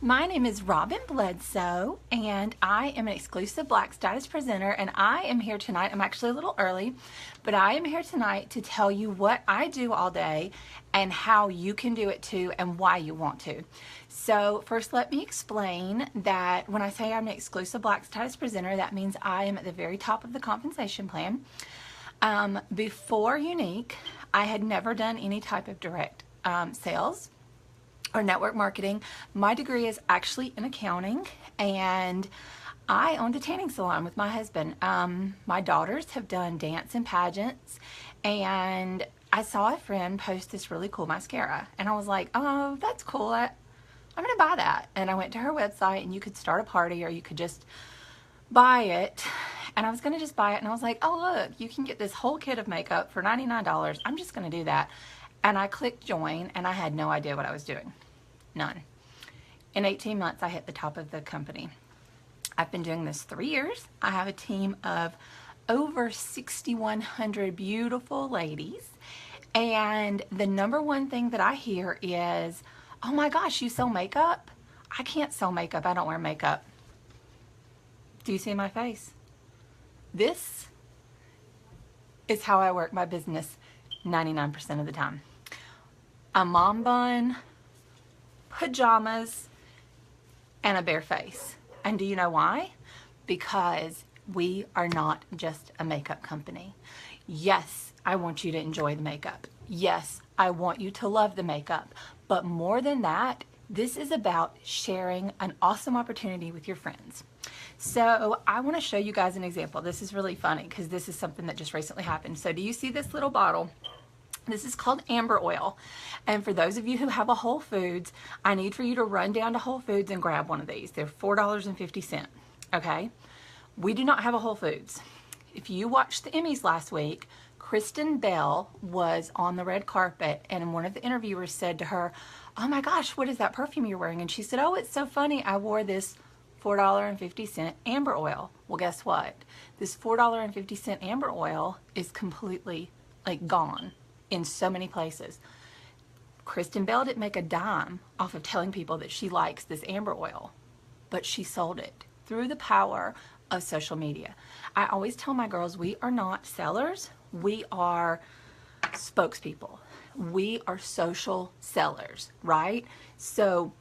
My name is Robin Bledsoe, and I am an exclusive Black status presenter, and I am here tonight. I'm actually a little early, but I am here tonight to tell you what I do all day and how you can do it too and why you want to. So first, let me explain that when I say I'm an exclusive Black status presenter, that means I am at the very top of the compensation plan. Before Younique, I had never done any type of direct sales or network marketing. My degree is actually in accounting, and I owned a tanning salon with my husband. My daughters have done dance and pageants, and I saw a friend post this really cool mascara, and I was like, oh, that's cool. I'm gonna buy that. And I went to her website, and you could start a party or you could just buy it. And I was gonna just buy it, and I was like, oh look, you can get this whole kit of makeup for $99. I'm just gonna do that. And I clicked join, and I had no idea what I was doing. None. In 18 months, I hit the top of the company. I've been doing this 3 years. I have a team of over 6,100 beautiful ladies. And the number one thing that I hear is, oh my gosh, you sell makeup? I can't sell makeup. I don't wear makeup. Do you see my face? This is how I work my business 99% of the time. A mom bun, pajamas, and a bare face. And do you know why? Because we are not just a makeup company. Yes, I want you to enjoy the makeup. Yes, I want you to love the makeup. But more than that, this is about sharing an awesome opportunity with your friends. So I want to show you guys an example. This is really funny because this is something that just recently happened. So do you see this little bottle? This is called amber oil. And for those of you who have a Whole Foods, I need for you to run down to Whole Foods and grab one of these. They're $4.50, okay? We do not have a Whole Foods. If you watched the Emmys last week, Kristen Bell was on the red carpet, and one of the interviewers said to her, oh my gosh, what is that perfume you're wearing? And she said, oh, it's so funny. I wore this $4.50 amber oil. Well, guess what? This $4.50 amber oil is completely gone in so many places. Kristen Bell didn't make a dime off of telling people that she likes this amber oil, but she sold it through the power of social media. I always tell my girls, we are not sellers, we are spokespeople. We are social sellers, right? So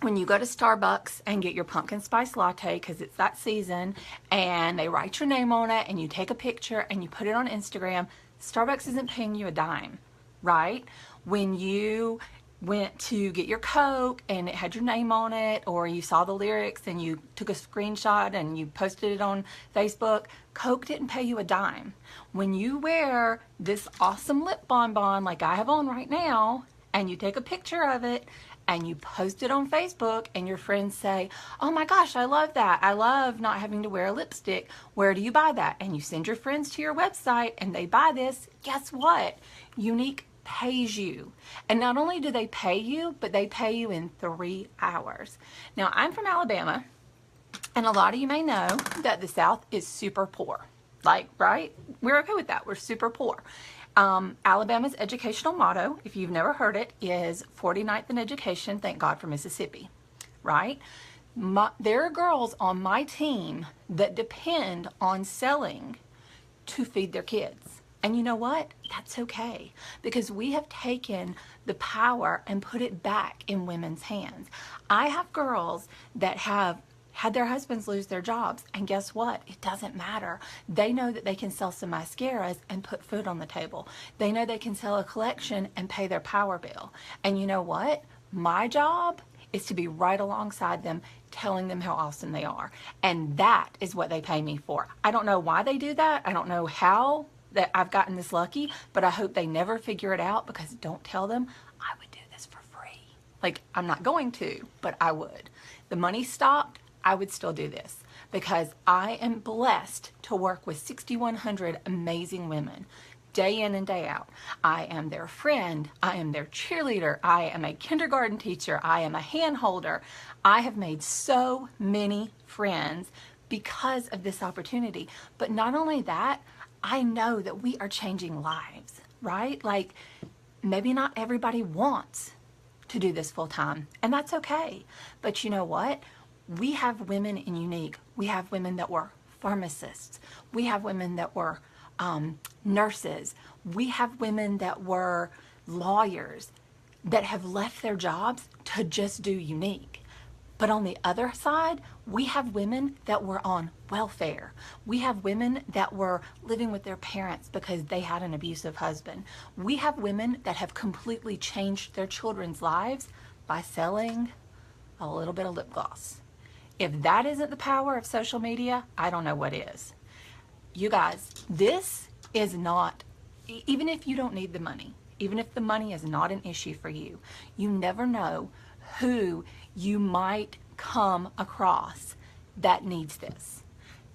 when you go to Starbucks and get your pumpkin spice latte, because it's that season, and they write your name on it, and you take a picture and you put it on Instagram, Starbucks isn't paying you a dime, right? When you went to get your Coke and it had your name on it, or you saw the lyrics and you took a screenshot and you posted it on Facebook, Coke didn't pay you a dime. When you wear this awesome lip bonbon like I have on right now, and you take a picture of it and you post it on Facebook, and your friends say, oh my gosh, I love that. I love not having to wear a lipstick. Where do you buy that? And you send your friends to your website and they buy this. Guess what? Younique pays you. And not only do they pay you, but they pay you in 3 hours. Now, I'm from Alabama, and a lot of you may know that the South is super poor. Right? We're okay with that. We're super poor. Alabama's educational motto, if you've never heard it, is 49th in education, thank God for Mississippi, right? There are girls on my team that depend on selling to feed their kids. And you know what? That's okay, because we have taken the power and put it back in women's hands. I have girls that have had their husbands lose their jobs, and guess what? It doesn't matter. They know that they can sell some mascaras and put food on the table. They know they can sell a collection and pay their power bill. And you know what? My job is to be right alongside them, telling them how awesome they are. And that is what they pay me for. I don't know why they do that. I don't know how that I've gotten this lucky, but I hope they never figure it out, because don't tell them I would do this for free. I'm not going to, but I would. The money stopped, I would still do this, because I am blessed to work with 6,100 amazing women day in and day out. I am their friend. I am their cheerleader. I am a kindergarten teacher. I am a hand holder. I have made so many friends because of this opportunity. But not only that, I know that we are changing lives, right? Maybe not everybody wants to do this full time, and that's okay. But you know what? We have women in Younique. We have women that were pharmacists. We have women that were nurses. We have women that were lawyers that have left their jobs to just do Younique. But on the other side, we have women that were on welfare. We have women that were living with their parents because they had an abusive husband. We have women that have completely changed their children's lives by selling a little bit of lip gloss. If that isn't the power of social media, I don't know what is. You guys, this is not, even if you don't need the money, even if the money is not an issue for you, you never know who you might come across that needs this.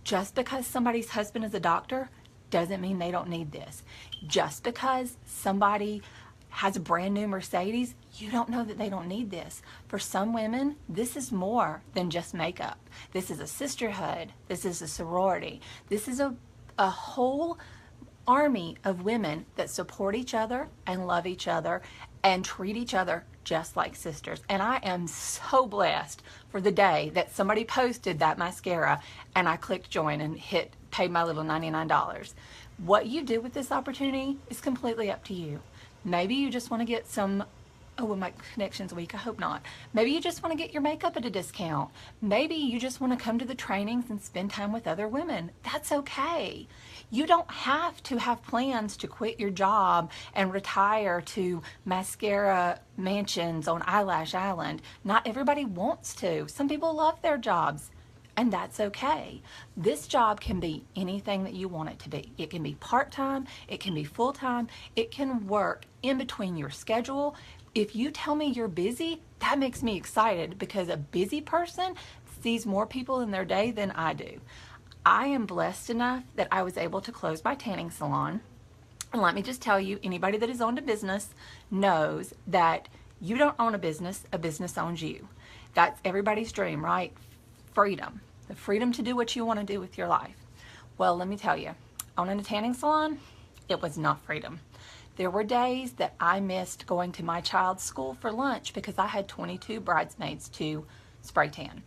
Just because somebody's husband is a doctor doesn't mean they don't need this. Just because somebody has a brand new Mercedes, you don't know that they don't need this. For some women, this is more than just makeup. This is a sisterhood. This is a sorority. This is a whole army of women that support each other and love each other and treat each other just like sisters. And I am so blessed for the day that somebody posted that mascara and I clicked join and paid my little $99. What you do with this opportunity is completely up to you. Maybe you just want to get some, oh, my connection's weak, I hope not. Maybe you just want to get your makeup at a discount. Maybe you just want to come to the trainings and spend time with other women. That's okay. You don't have to have plans to quit your job and retire to mascara mansions on Eyelash Island. Not everybody wants to. Some people love their jobs, and that's okay. This job can be anything that you want it to be. It can be part-time, it can be full-time, it can work in between your schedule. If you tell me you're busy, that makes me excited because a busy person sees more people in their day than I do. I am blessed enough that I was able to close my tanning salon. And let me just tell you, anybody that has owned a business knows that you don't own a business owns you. That's everybody's dream, right? Freedom. The freedom to do what you want to do with your life. Well, let me tell you, owning a tanning salon, it was not freedom. There were days that I missed going to my child's school for lunch because I had 22 bridesmaids to spray tan.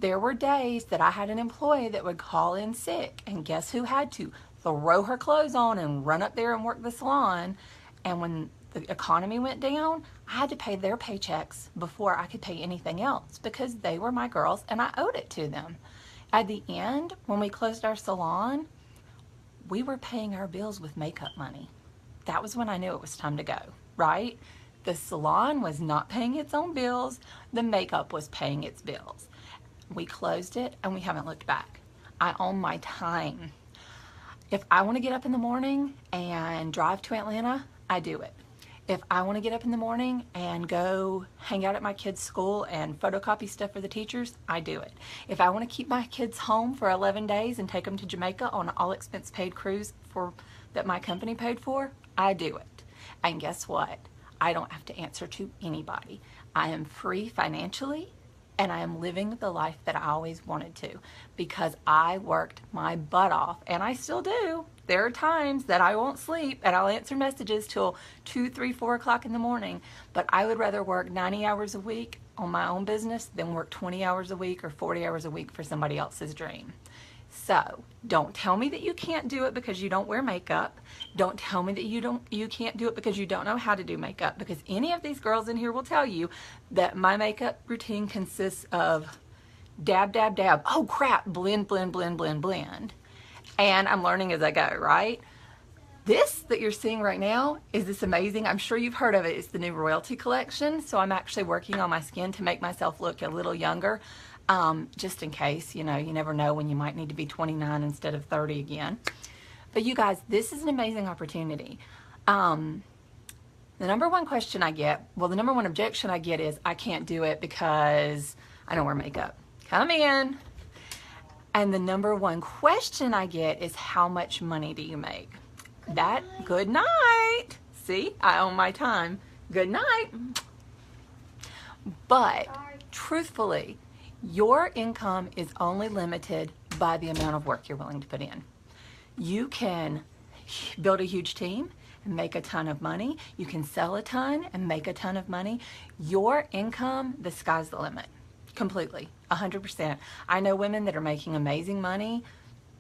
There were days that I had an employee that would call in sick, and guess who had to throw her clothes on and run up there and work the salon? And when the economy went down, I had to pay their paychecks before I could pay anything else because they were my girls and I owed it to them. At the end, when we closed our salon, we were paying our bills with makeup money. That was when I knew it was time to go, right? The salon was not paying its own bills. The makeup was paying its bills. We closed it and we haven't looked back. I own my time. If I want to get up in the morning and drive to Atlanta, I do it. If I want to get up in the morning and go hang out at my kids' school and photocopy stuff for the teachers, I do it. If I want to keep my kids home for 11 days and take them to Jamaica on an all-expense paid cruise that my company paid for, I do it. And guess what? I don't have to answer to anybody. I am free financially, and I am living the life that I always wanted to because I worked my butt off, and I still do. There are times that I won't sleep and I'll answer messages till 2, 3, 4 o'clock in the morning, but I would rather work 90 hours a week on my own business than work 20 hours a week or 40 hours a week for somebody else's dream. So don't tell me that you can't do it because you don't wear makeup. Don't tell me that you can't do it because you don't know how to do makeup, because any of these girls in here will tell you that my makeup routine consists of dab, dab, dab. Oh crap, blend, blend, blend, blend, blend. And I'm learning as I go, right? This that you're seeing right now is this amazing, I'm sure you've heard of it, it's the new Royalty collection. So I'm actually working on my skin to make myself look a little younger, just in case, you never know when you might need to be 29 instead of 30 again. But you guys, this is an amazing opportunity. The number one question I get, well, the number one objection I get is I can't do it because I don't wear makeup. Come in. And the number one question I get is how much money do you make? Good night. See, I own my time. Good night. But truthfully, your income is only limited by the amount of work you're willing to put in. You can build a huge team, and make a ton of money. You can sell a ton and make a ton of money. Your income, the sky's the limit. Completely, 100%. I know women that are making amazing money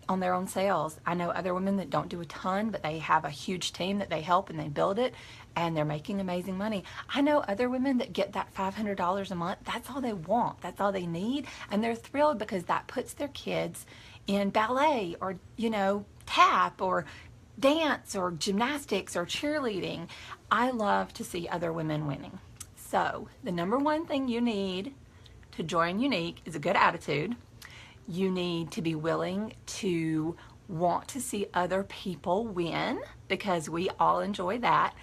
on their own sales. I know other women that don't do a ton, but they have a huge team that they help and they build it, and they're making amazing money. I know other women that get that $500 a month. That's all they want. That's all they need. And they're thrilled because that puts their kids in ballet or, tap or dance or gymnastics or cheerleading. I love to see other women winning. So the number one thing you need to join Younique is a good attitude. You need to be willing to want to see other people win, because we all enjoy that.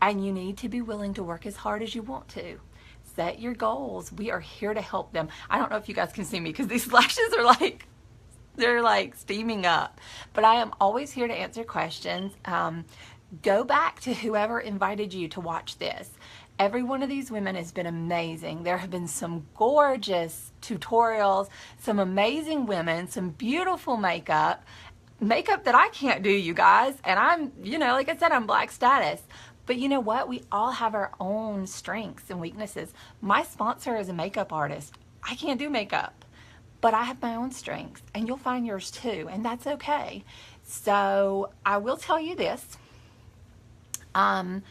And you need to be willing to work as hard as you want to. Set your goals. We are here to help them. I don't know if you guys can see me because these lashes are they're like steaming up. But I am always here to answer questions. Go back to whoever invited you to watch this. Every one of these women has been amazing. There have been some gorgeous tutorials, some amazing women, some beautiful makeup that I can't do, you guys. And I'm, like I said, I'm black status. But you know what? We all have our own strengths and weaknesses. My sponsor is a makeup artist. I can't do makeup, but I have my own strengths, and you'll find yours too, and that's okay. So I will tell you this. I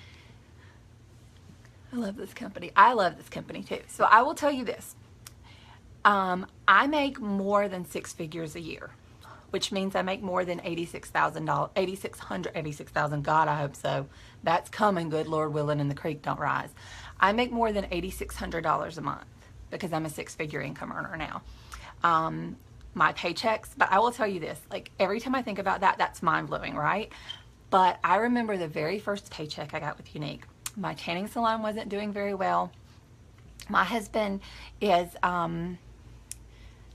love this company. I love this company too. So I will tell you this. I make more than 6 figures a year, which means I make more than $86,000, $86,000. God, I hope so. That's coming, good Lord willing, and the creek don't rise. I make more than $8,600 a month because I'm a 6-figure income earner now. My paychecks, but I will tell you this, like every time I think about that, that's mind blowing, right? But I remember the very first paycheck I got with Younique. My tanning salon wasn't doing very well. My husband is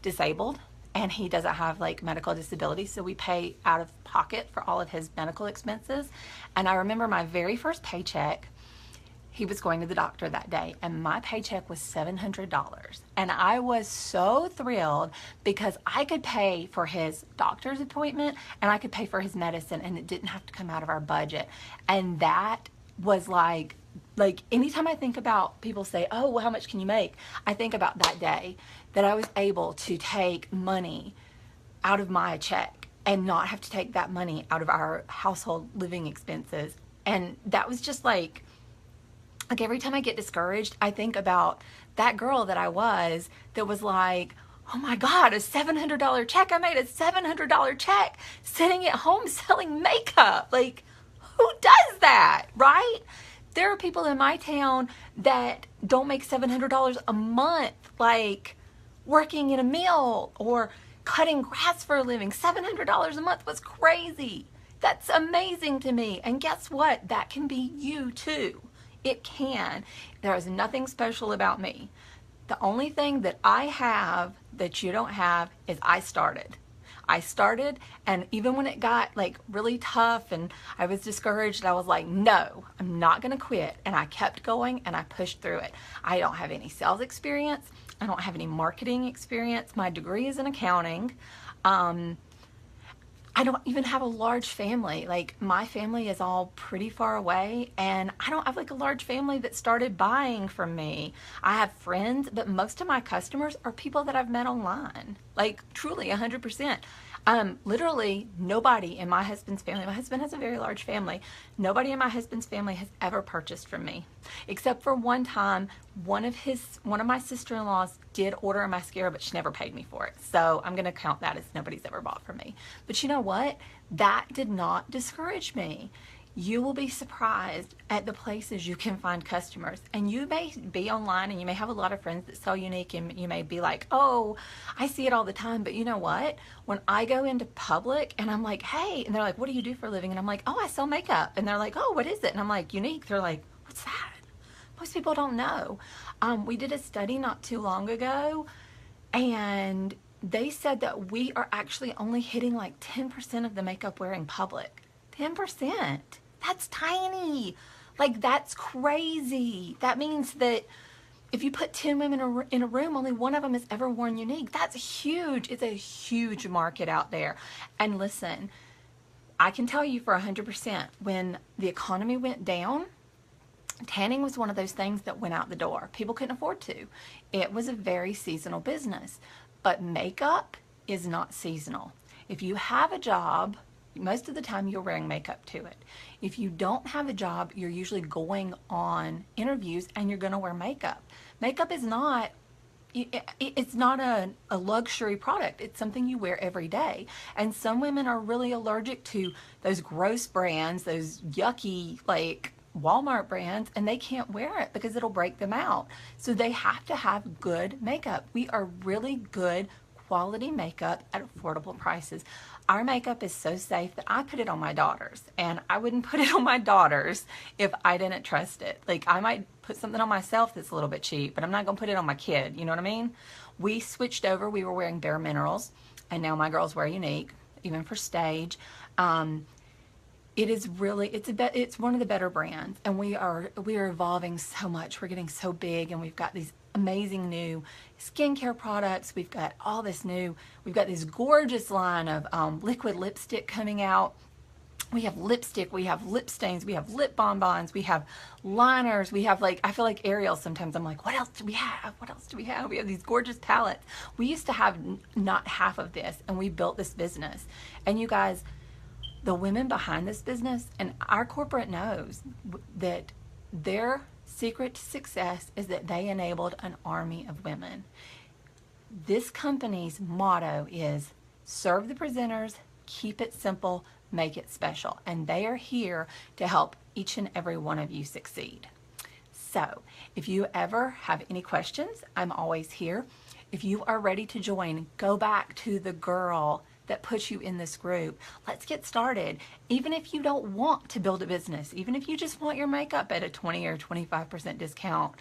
disabled, and he doesn't have like medical disability, so we pay out of pocket for all of his medical expenses. And I remember my very first paycheck, he was going to the doctor that day, and my paycheck was $700. And I was so thrilled because I could pay for his doctor's appointment and I could pay for his medicine, and it didn't have to come out of our budget. And that was like anytime I think about people say, oh, well, how much can you make? I think about that day that I was able to take money out of my check and not have to take that money out of our household living expenses. And that was just like every time I get discouraged, I think about that girl that I was that was like, oh my God, a $700 check. I made a $700 check sitting at home selling makeup. Like, who does that, right? There are people in my town that don't make $700 a month, like working in a mill or cutting grass for a living. $700 a month was crazy. That's amazing to me. And guess what? That can be you too. It can. There is nothing special about me. The only thing that I have that you don't have is I started, and even when it got like really tough and I was discouraged, I was like, no, I'm not gonna quit. And I kept going and I pushed through it. I don't have any sales experience. I don't have any marketing experience. My degree is in accounting. I don't even have a large family. Like, my family is all pretty far away, and I don't have like a large family that started buying from me. I have friends, but most of my customers are people that I've met online. Like, truly 100%. Literally nobody in my husband's family, my husband has a very large family, nobody in my husband's family has ever purchased from me. Except for one time, one of my sister-in-laws did order a mascara, but she never paid me for it. So I'm gonna count that as nobody's ever bought from me. But you know what? That did not discourage me. You will be surprised at the places you can find customers. And you may be online and you may have a lot of friends that sell Younique, and you may be like, oh, I see it all the time. But you know what? When I go into public and I'm like, hey, and they're like, what do you do for a living? And I'm like, oh, I sell makeup. And they're like, oh, what is it? And I'm like, Younique. They're like, what's that? Most people don't know. We did a study not too long ago, and they said that we are actually only hitting like 10% of the makeup wearing public. 10%. That's tiny. Like, that's crazy. That means that if you put 10 women in a room, only one of them has ever worn Younique. That's huge. It's a huge market out there. And listen, I can tell you for 100%, when the economy went down, tanning was one of those things that went out the door. People couldn't afford to. It was a very seasonal business. But makeup is not seasonal. If you have a job, most of the time you're wearing makeup to it. If you don't have a job, you're usually going on interviews and you're going to wear makeup. Makeup is not, it's not a luxury product. It's something you wear every day. And some women are really allergic to those gross brands, those yucky, like Walmart brands, and they can't wear it because it'll break them out. So they have to have good makeup. We are really good quality makeup at affordable prices. Our makeup is so safe that I put it on my daughters, and I wouldn't put it on my daughters if I didn't trust it. Like, I might put something on myself that's a little bit cheap, but I'm not gonna put it on my kid, you know what I mean? We switched over, we were wearing Bare Minerals, and now my girls wear Younique, even for stage. It is really, it's one of the better brands, and we are evolving so much. We're getting so big, and we've got these amazing new skincare products. We've got all this new, we've got this gorgeous line of liquid lipstick coming out. We have lipstick, we have lip stains, we have lip bonbons, we have liners, we have, like, I feel like Ariel sometimes. I'm like, what else do we have? What else do we have? We have these gorgeous palettes. We used to have not half of this, and we built this business. And you guys, the women behind this business, and our corporate knows that their secret to success is that they enabled an army of women. This company's motto is serve the presenters, keep it simple, make it special. And they are here to help each and every one of you succeed. So if you ever have any questions, I'm always here. If you are ready to join, go back to the girl that puts you in this group. Let's get started. Even if you don't want to build a business, even if you just want your makeup at a 20 or 25% discount,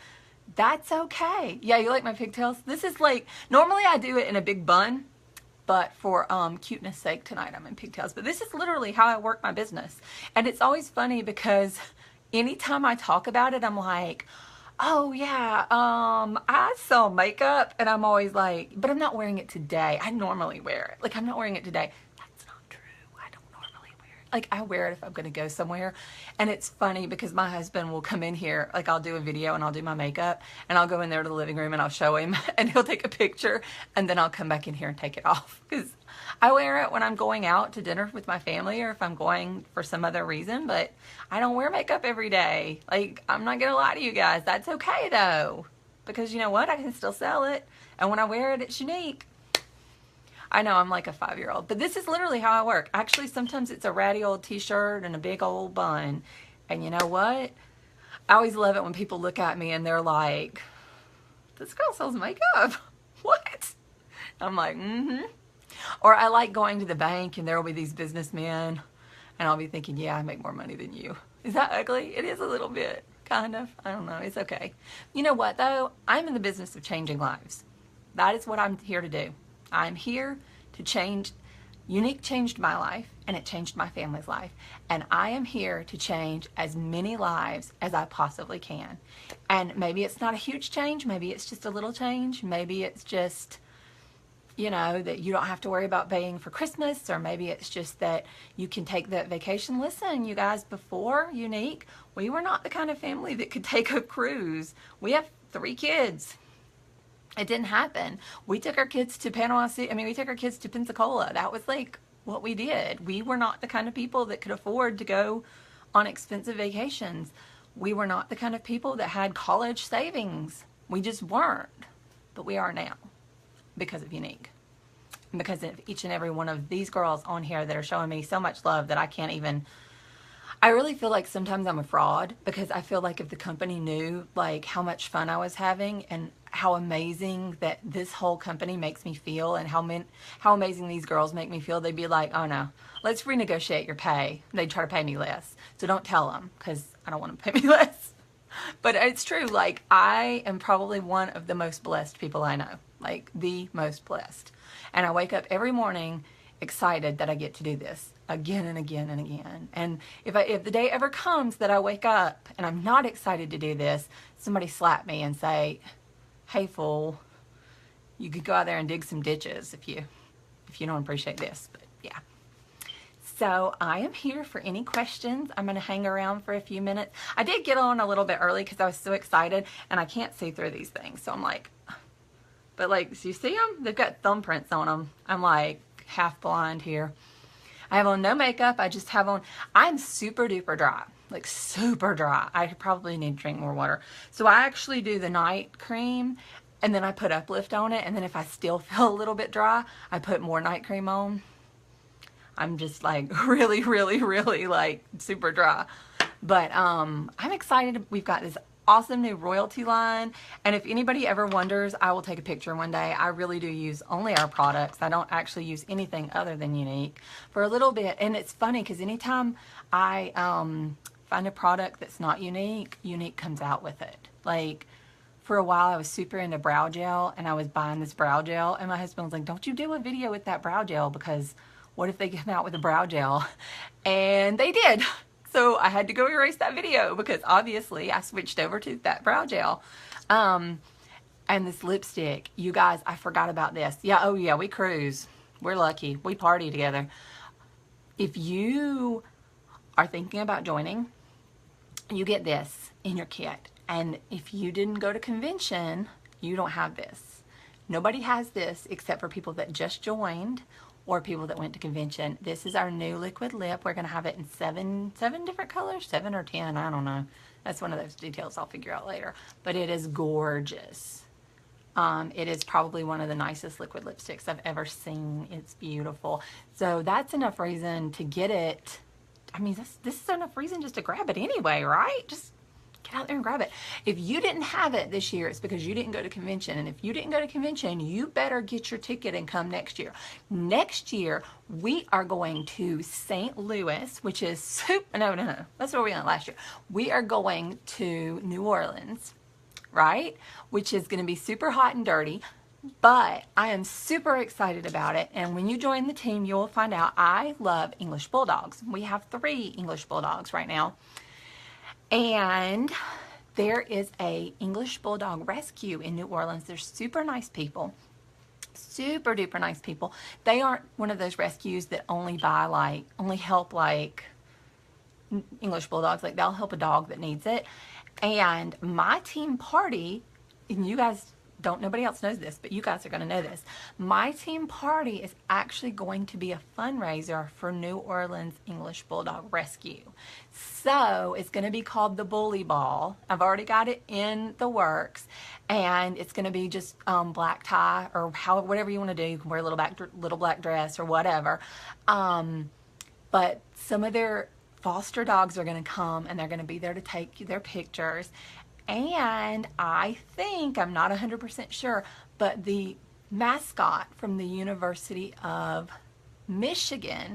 that's okay. Yeah, you like my pigtails? This is like, normally I do it in a big bun, but for cuteness sake tonight I'm in pigtails. But this is literally how I work my business. And it's always funny because anytime I talk about it, I'm like, oh yeah, I sell makeup, and I'm always like, but I'm not wearing it today. I normally wear it. Like, I'm not wearing it today. That's not true. I don't normally wear it. Like, I wear it if I'm gonna go somewhere. And it's funny because my husband will come in here, like, I'll do a video and I'll do my makeup, and I'll go in there to the living room and I'll show him, and he'll take a picture, and then I'll come back in here and take it off. Because I wear it when I'm going out to dinner with my family, or if I'm going for some other reason, but I don't wear makeup every day. Like, I'm not gonna lie to you guys. That's okay though, because you know what? I can still sell it. And when I wear it, it's Younique. I know I'm like a 5-year-old, but this is literally how I work. Actually, sometimes it's a ratty old t-shirt and a big old bun. And you know what? I always love it when people look at me and they're like, this girl sells makeup. What? I'm like, mm-hmm. Or I like going to the bank and there will be these businessmen and I'll be thinking, yeah, I make more money than you. Is that ugly? It is a little bit, kind of. I don't know. It's okay. You know what, though? I'm in the business of changing lives. That is what I'm here to do. I'm here to change. Younique changed my life, and it changed my family's life. And I am here to change as many lives as I possibly can. And maybe it's not a huge change. Maybe it's just a little change. Maybe it's just, you know, that you don't have to worry about paying for Christmas, or maybe it's just that you can take that vacation. Listen, you guys, before Younique, we were not the kind of family that could take a cruise. We have 3 kids. It didn't happen. We took our kids to Panama City. I mean, we took our kids to Pensacola. That was like what we did. We were not the kind of people that could afford to go on expensive vacations. We were not the kind of people that had college savings. We just weren't. But we are now, because of Younique, and because of each and every one of these girls on here that are showing me so much love that I can't even, I really feel like sometimes I'm a fraud, because I feel like if the company knew like how much fun I was having and how amazing that this whole company makes me feel, and how amazing these girls make me feel, they'd be like, oh no, let's renegotiate your pay. They'd try to pay me less. So don't tell them, because I don't want them to pay me less. But it's true, like, I am probably one of the most blessed people I know. Like, the most blessed. And I wake up every morning excited that I get to do this again and again and again. And if the day ever comes that I wake up and I'm not excited to do this, somebody slap me and say, hey fool, you could go out there and dig some ditches if you don't appreciate this. But yeah. So I am here for any questions. I'm going to hang around for a few minutes. I did get on a little bit early because I was so excited, and I can't see through these things. So I'm like, but like, do you see them? They've got thumbprints on them. I'm like half blind here. I have on no makeup. I just have on, I'm super duper dry, like super dry. I probably need to drink more water. So I actually do the night cream, and then I put Uplift on it. And then if I still feel a little bit dry, I put more night cream on. I'm just like really, really, really like super dry. But I'm excited. We've got this awesome new royalty line, and if anybody ever wonders, I will take a picture one day. I really do use only our products. I don't actually use anything other than Younique for a little bit. And it's funny because anytime I find a product that's not Younique, Younique comes out with it. Like for a while I was super into brow gel, and I was buying this brow gel, and my husband was like, don't you do a video with that brow gel, because what if they come out with a brow gel? And they did. So I had to go erase that video because obviously I switched over to that brow gel. And this lipstick, you guys, I forgot about this. Yeah, oh yeah, we cruise. We're lucky. We party together. If you are thinking about joining, you get this in your kit. And if you didn't go to convention, you don't have this. Nobody has this except for people that just joined or people that went to convention. This is our new liquid lip. We're going to have it in seven different colors, 7 or 10, I don't know. That's one of those details I'll figure out later. But it is gorgeous. It is probably one of the nicest liquid lipsticks I've ever seen. It's beautiful. So that's enough reason to get it. I mean, this is enough reason just to grab it anyway, right? Just get out there and grab it. If you didn't have it this year, it's because you didn't go to convention. And if you didn't go to convention, you better get your ticket and come next year. Next year, we are going to St. Louis, which is, no. That's where we went last year. We are going to New Orleans, right? Which is going to be super hot and dirty. But I am super excited about it. And when you join the team, you'll find out I love English Bulldogs. We have 3 English Bulldogs right now. And there is a English Bulldog rescue in New Orleans. They're super nice people, super duper nice people. They aren't one of those rescues that only help like English Bulldogs. Like they'll help a dog that needs it. And my team party, and you guys don't, nobody else knows this, but you guys are going to know this. My team party is actually going to be a fundraiser for New Orleans English Bulldog Rescue. So it's going to be called the Bully Ball. I've already got it in the works, and it's going to be just black tie or whatever you want to do. You can wear a little black dress or whatever. But some of their foster dogs are going to come, and they're going to be there to take their pictures. And I think, I'm not 100% sure, but the mascot from the University of the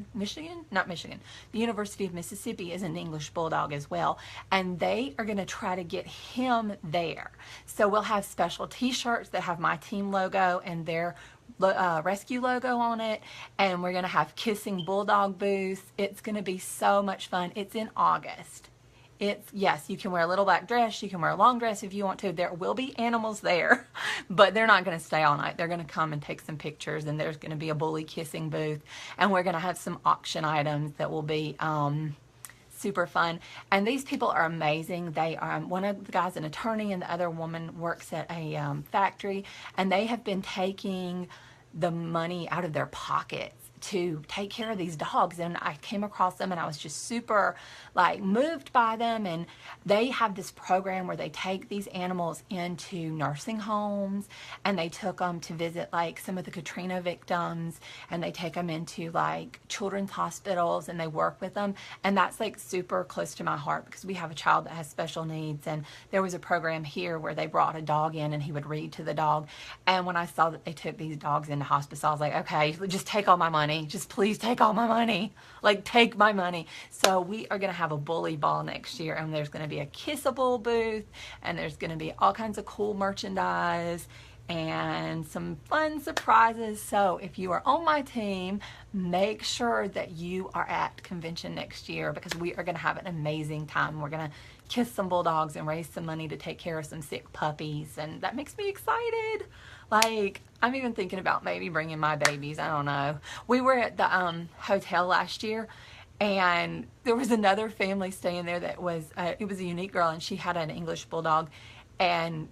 University of Mississippi is an English Bulldog as well. And they are going to try to get him there. So we'll have special t-shirts that have my team logo and their rescue logo on it. And we're going to have kissing bulldog booths. It's going to be so much fun. It's in August. Yes, you can wear a little black dress, you can wear a long dress if you want to. There will be animals there, but they're not going to stay all night. They're going to come and take some pictures, and there's going to be a bully kissing booth, and we're going to have some auction items that will be super fun. And these people are amazing. They are, one of the guys an attorney, and the other woman works at a factory, and they have been taking the money out of their pockets to take care of these dogs. And I came across them, and I was just super like moved by them. And they have this program where they take these animals into nursing homes, and they took them to visit like some of the Katrina victims, and they take them into like children's hospitals, and they work with them. And that's like super close to my heart because we have a child that has special needs. And there was a program here where they brought a dog in, and he would read to the dog. And when I saw that they took these dogs into hospice, I was like, okay, just take all my money. Just please take all my money. Like, take my money. So we are going to have a bully ball next year, and there's going to be a kissable booth, and there's going to be all kinds of cool merchandise and some fun surprises. So if you are on my team, make sure that you are at convention next year because we are going to have an amazing time. We're going to kiss some bulldogs and raise some money to take care of some sick puppies, and that makes me excited. Like, I'm even thinking about maybe bringing my babies. I don't know. We were at the hotel last year, and there was another family staying there that was, it was a Younique girl, and she had an English bulldog, and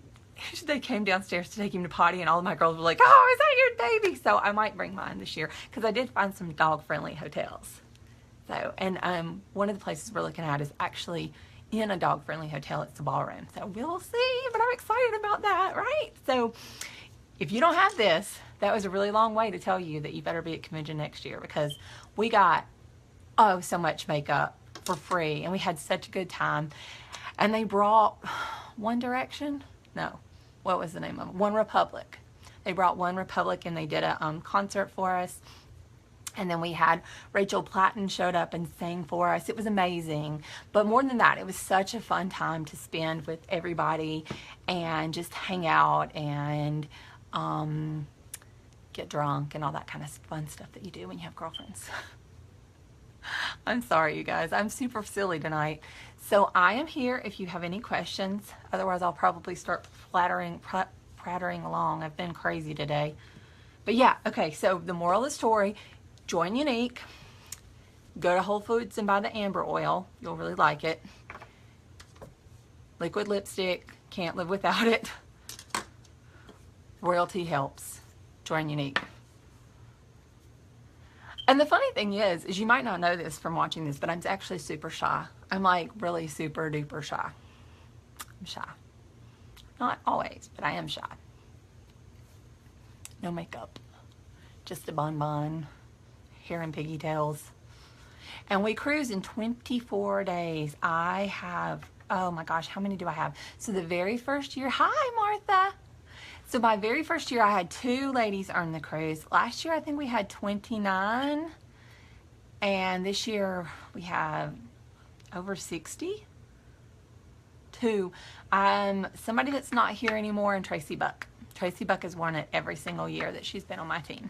they came downstairs to take him to potty, and all of my girls were like, oh, is that your baby? So I might bring mine this year, because I did find some dog-friendly hotels. So, and one of the places we're looking at is actually in a dog-friendly hotel. It's the Ballroom. So we'll see, but I'm excited about that, right? So if you don't have this, that was a really long way to tell you that you better be at convention next year, because we got, oh, so much makeup for free, and we had such a good time. And they brought One Direction? No. What was the name of it? One Republic. They brought One Republic, and they did a concert for us. And then we had Rachel Platten showed up and sang for us. It was amazing. But more than that, it was such a fun time to spend with everybody and just hang out and get drunk and all that kind of fun stuff that you do when you have girlfriends. I'm sorry, you guys. I'm super silly tonight. So I am here if you have any questions. Otherwise, I'll probably start prattering along. I've been crazy today. But yeah, okay, so the moral of the story, join Younique. Go to Whole Foods and buy the amber oil. You'll really like it. Liquid lipstick. Can't live without it. Royalty helps. Join Younique. And the funny thing is you might not know this from watching this, but I'm actually super shy. I'm like really super duper shy. I'm shy. Not always, but I am shy. No makeup. Just a bonbon. Hair and pigtails. And we cruise in 24 days. I have, oh my gosh, how many do I have? So the very first year, hi Martha. So my very first year, I had 2 ladies earn the cruise. Last year, I think we had 29. And this year, we have over 60. 2. Somebody that's not here anymore, and Tracy Buck. Tracy Buck has won it every single year that she's been on my team.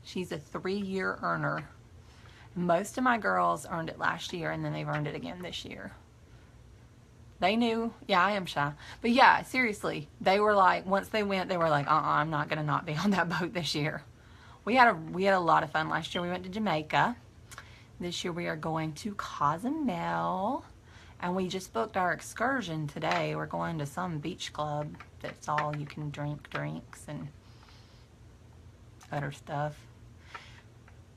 She's a 3-year earner. Most of my girls earned it last year, and then they've earned it again this year. They knew. Yeah, I am shy. But yeah, seriously, they were like, once they went, they were like, I'm not going to not be on that boat this year. We had a lot of fun last year. We went to Jamaica. This year we are going to Cozumel. And we just booked our excursion today. We're going to some beach club that's all you can drink drinks and other stuff.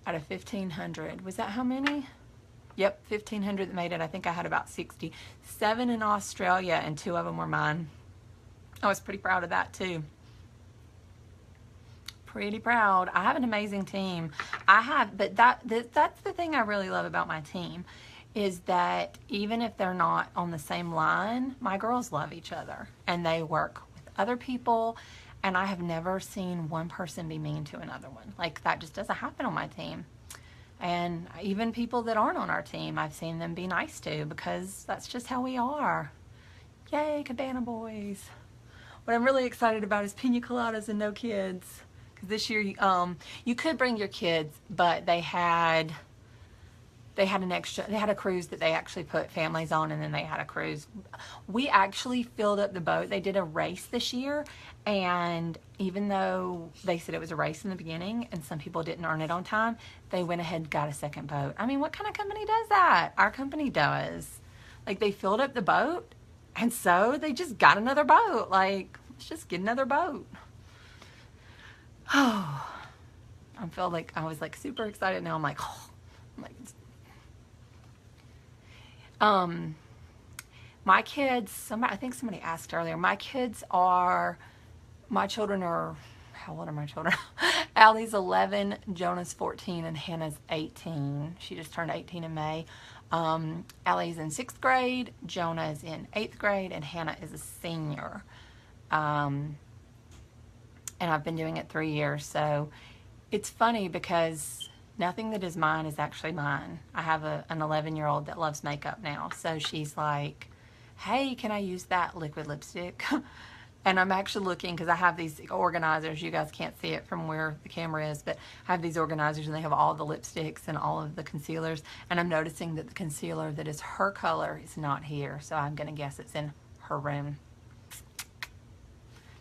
Out of 1,500. Was that how many? Yep, 1,500 that made it. I think I had about 60. 7 in Australia, and 2 of them were mine. I was pretty proud of that too. Pretty proud. I have an amazing team. But that's the thing I really love about my team, is that even if they're not on the same line, my girls love each other, and they work with other people, and I have never seen one person be mean to another one. Like, that just doesn't happen on my team. And even people that aren't on our team, I've seen them be nice to, because that's just how we are. Yay, Cabana Boys. What I'm really excited about is pina coladas and no kids. Because this year, you could bring your kids, but they had a cruise that they actually put families on, and then they had a cruise. We actually filled up the boat. They did a race this year, and even though they said it was a race in the beginning and some people didn't earn it on time, they went ahead and got a second boat. I mean, what kind of company does that? Our company does. Like, they filled up the boat, and so they just got another boat. Like, let's just get another boat. Oh, I feel like I was like super excited. Now I'm like, oh, my kids, I think somebody asked earlier, my children are, how old are my children? Allie's 11, Jonah's 14, and Hannah's 18. She just turned 18 in May. Allie's in 6th grade, Jonah is in 8th grade, and Hannah is a senior. And I've been doing it 3 years, so it's funny because nothing that is mine is actually mine. I have an 11-year-old that loves makeup now, so she's like, hey, can I use that liquid lipstick? And I'm actually looking, because I have these organizers. You guys can't see it from where the camera is, but I have these organizers and they have all the lipsticks and all of the concealers. And I'm noticing that the concealer that is her color is not here. So I'm going to guess it's in her room.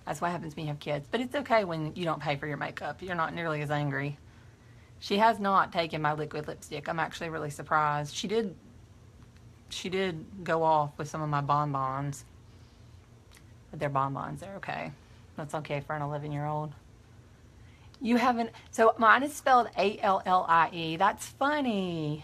That's what happens when you have kids. But it's okay when you don't pay for your makeup. You're not nearly as angry. She has not taken my liquid lipstick. I'm actually really surprised. She did go off with some of my bonbons. But they're bonbons. They're okay. That's okay for an 11-year-old. You haven't... So mine is spelled A-L-L-I-E. That's funny.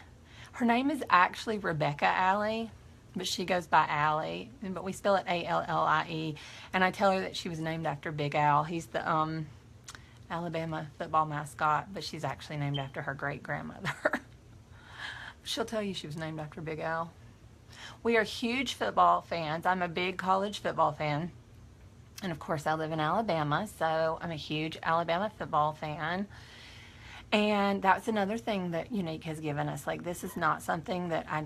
Her name is actually Rebecca Alley, but she goes by Allie. But we spell it A-L-L-I-E. And I tell her that she was named after Big Al. He's the Alabama football mascot, but she's actually named after her great-grandmother. She'll tell you she was named after Big Al. We are huge football fans. I'm a big college football fan. And of course I live in Alabama, so I'm a huge Alabama football fan. And that's another thing that Younique has given us. Like, this is not something that I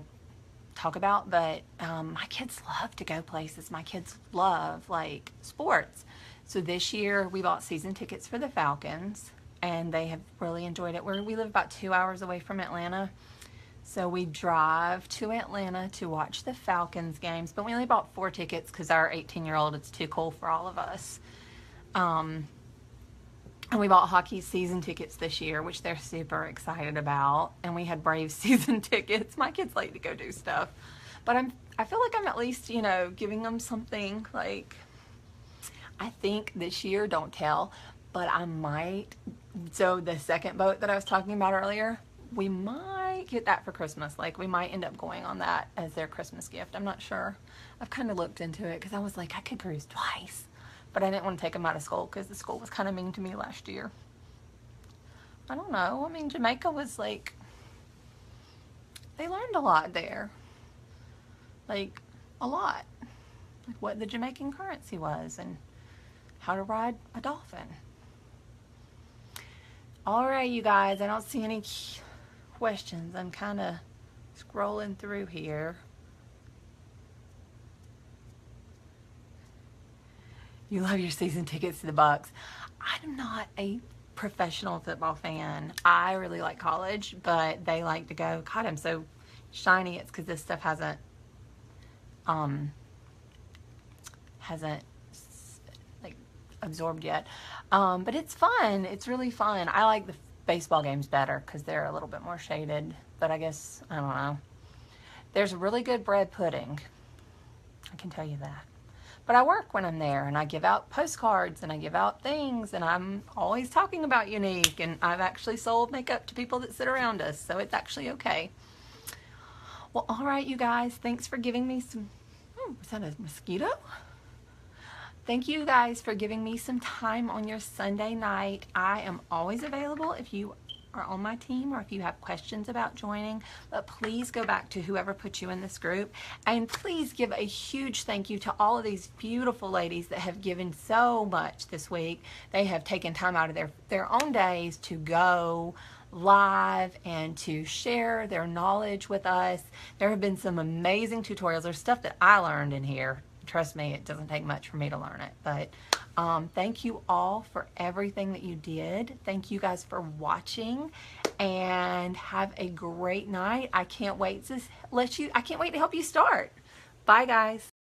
talk about, but my kids love to go places. My kids love, like, sports. So this year we bought season tickets for the Falcons, and they have really enjoyed it. We live about 2 hours away from Atlanta. So we drive to Atlanta to watch the Falcons games, but we only bought 4 tickets because our 18-year-old, it's too cool for all of us. And we bought hockey season tickets this year, which they're super excited about. And we had Braves season tickets. My kids like to go do stuff. But I feel like I'm at least, giving them something. Like, I think this year, don't tell, but I might. So the second boat that I was talking about earlier, we might get that for Christmas. Like, we might end up going on that as their Christmas gift. I'm not sure. I've kind of looked into it because I was like, I could cruise twice. But I didn't want to take them out of school because the school was kind of mean to me last year. I don't know. I mean, Jamaica was like, they learned a lot there. Like, a lot. Like what the Jamaican currency was and how to ride a dolphin. All right, you guys, I don't see any questions. I'm kind of scrolling through here. You love your season tickets to the Bucks. I'm not a professional football fan. I really like college, but they like to go. God, I'm so shiny. It's because this stuff hasn't like absorbed yet. But it's fun. It's really fun. I like the baseball games better because they're a little bit more shaded. But I guess, I don't know. There's really good bread pudding. I can tell you that. But I work when I'm there, and I give out postcards, and I give out things, and I'm always talking about Younique, and I've actually sold makeup to people that sit around us, so it's actually okay. Well, all right, you guys. Thanks for giving me some... Oh, is that a mosquito? Thank you guys for giving me some time on your Sunday night. I am always available if you are on my team or if you have questions about joining, but please go back to whoever put you in this group, and please give a huge thank you to all of these beautiful ladies that have given so much this week. They have taken time out of their own days to go live and to share their knowledge with us. There have been some amazing tutorials. There's stuff that I learned in here. Trust me, it doesn't take much for me to learn it, but thank you all for everything that you did. Thank you guys for watching, and have a great night. I can't wait to help you start. Bye, guys.